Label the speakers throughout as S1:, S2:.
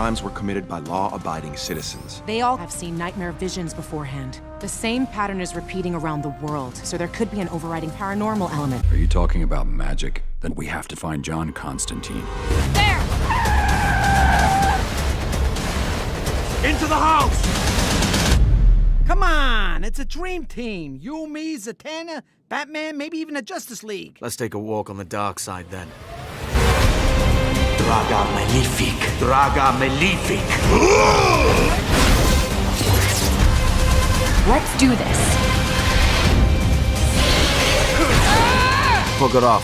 S1: crimes were committed by law-abiding citizens.
S2: They all have seen nightmare visions beforehand. The same pattern is repeating around the world, so there could be an overriding paranormal element.
S3: Are you talking about magic? Then we have to find John Constantine.
S2: There!
S4: Into the house!
S5: Come on, it's a dream team. You, me, Zatanna, Batman, maybe even a Justice League.
S4: Let's take a walk on the dark side then. Draga Malefic! Draga Malefic!
S2: Let's do this.
S4: Fuck it off.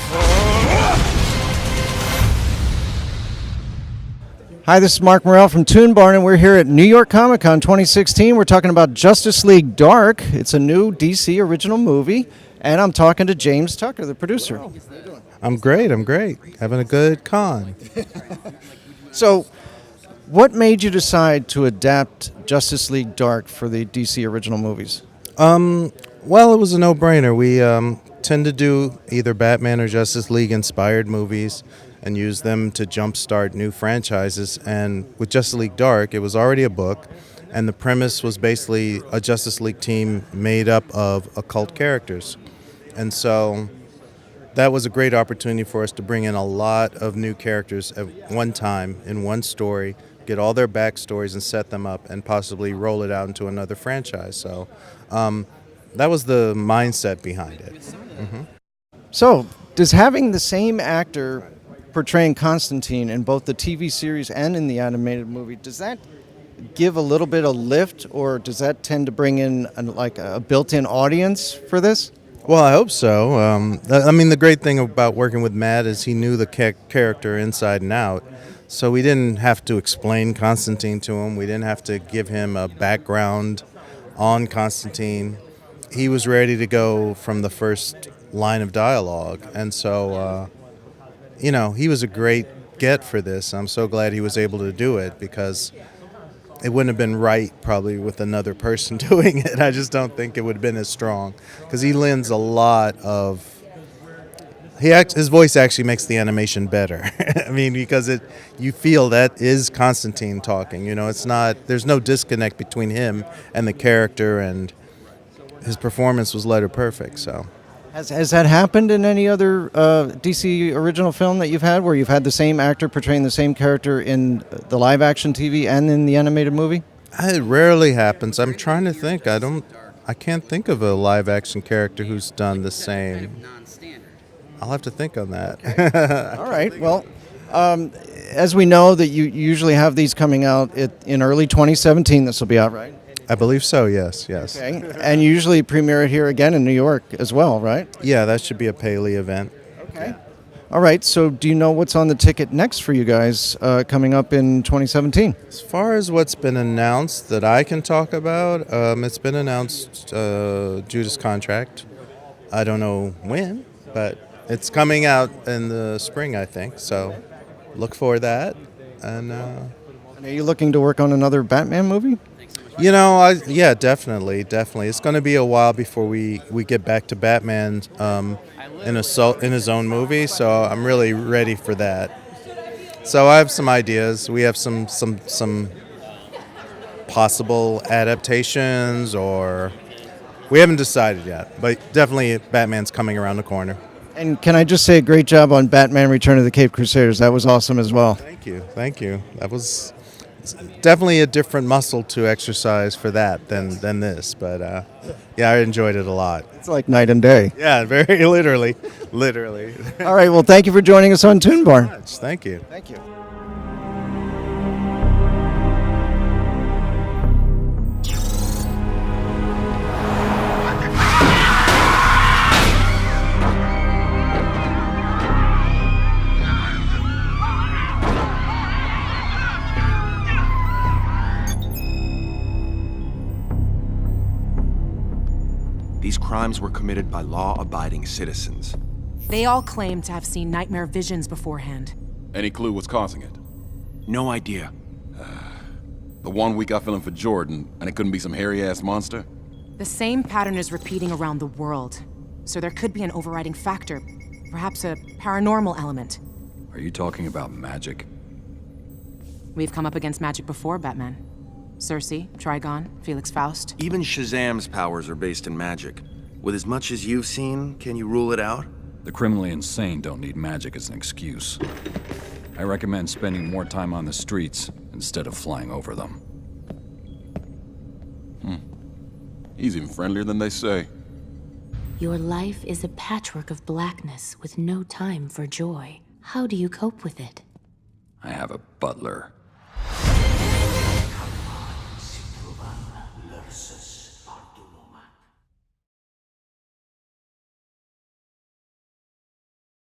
S6: Hi, this is Marc Morrell from ToonBarn, and we're here at New York Comic Con 2016. We're talking about Justice League Dark. It's a new DC original movie, and I'm talking to James Tucker, the producer.
S7: I'm great. Having a good con.
S6: So, what made you decide to adapt Justice League Dark for the DC original movies?
S7: Well, it was a no-brainer. We tend to do either Batman or Justice League inspired movies and use them to jumpstart new franchises. And with Justice League Dark, it was already a book, and the premise was basically a Justice League team made up of occult characters. And so that was a great opportunity for us to bring in a lot of new characters at one time in one story, get all their backstories and set them up and possibly roll it out into another franchise. So that was the mindset behind it. Mm-hmm.
S6: So, does having the same actor portraying Constantine in both the TV series and in the animated movie, does that give a little bit of lift, or does that tend to bring in a built-in audience for this?
S7: Well, I hope so. I mean, the great thing about working with Matt is he knew the character inside and out, so we didn't have to explain Constantine to him. We didn't have to give him a background on Constantine. He was ready to go from the first line of dialogue, and so he was a great get for this. I'm so glad he was able to do it, because it wouldn't have been right probably with another person doing it. I just don't think it would have been as strong, because he lends a lot of... his voice actually makes the animation better. I mean, because you feel that is Constantine talking. It's not... there's no disconnect between him and the character, and his performance was letter perfect, so...
S6: Has that happened in any other DC original film that you've had, where you've had the same actor portraying the same character in the live-action TV and in the animated movie?
S7: It rarely happens. I'm trying to think. I can't think of a live-action character who's done the same. I'll have to think on that.
S6: All right. Well, as we know that you usually have these coming out in early 2017, this will be out, right?
S7: I believe so, yes.
S6: Okay. And you usually premiere it here again in New York as well, right?
S7: Yeah, that should be a Paley event.
S6: Okay. Yeah. All right, so do you know what's on the ticket next for you guys coming up in 2017?
S7: As far as what's been announced that I can talk about, it's been announced Judas Contract. I don't know when, but it's coming out in the spring, I think, so look for that. And
S6: are you looking to work on another Batman movie?
S7: Yeah, definitely. It's going to be a while before we get back to Batman in his own movie, so I'm really ready for that. So I have some ideas. We have some possible adaptations, or we haven't decided yet, but definitely Batman's coming around the corner.
S6: And can I just say, great job on Batman Return of the Caped Crusaders. That was awesome as well.
S7: Thank you. That was definitely a different muscle to exercise for that than this, but I enjoyed it a lot.
S6: It's like night and day.
S7: Yeah, very literally.
S6: All right, well, thank you for joining us on ToonBarn.
S7: Thank you.
S1: These crimes were committed by law-abiding citizens.
S2: They all claim to have seen nightmare visions beforehand.
S3: Any clue what's causing it?
S1: No idea.
S3: The 1 week I filling for Jordan, and it couldn't be some hairy-ass monster?
S2: The same pattern is repeating around the world, so there could be an overriding factor, perhaps a paranormal element.
S3: Are you talking about magic?
S2: We've come up against magic before, Batman. Circe, Trigon, Felix Faust.
S1: Even Shazam's powers are based in magic. With as much as you've seen, can you rule it out?
S8: The criminally insane don't need magic as an excuse. I recommend spending more time on the streets instead of flying over them.
S3: He's even friendlier than they say.
S9: Your life is a patchwork of blackness with no time for joy. How do you cope with it?
S8: I have a butler.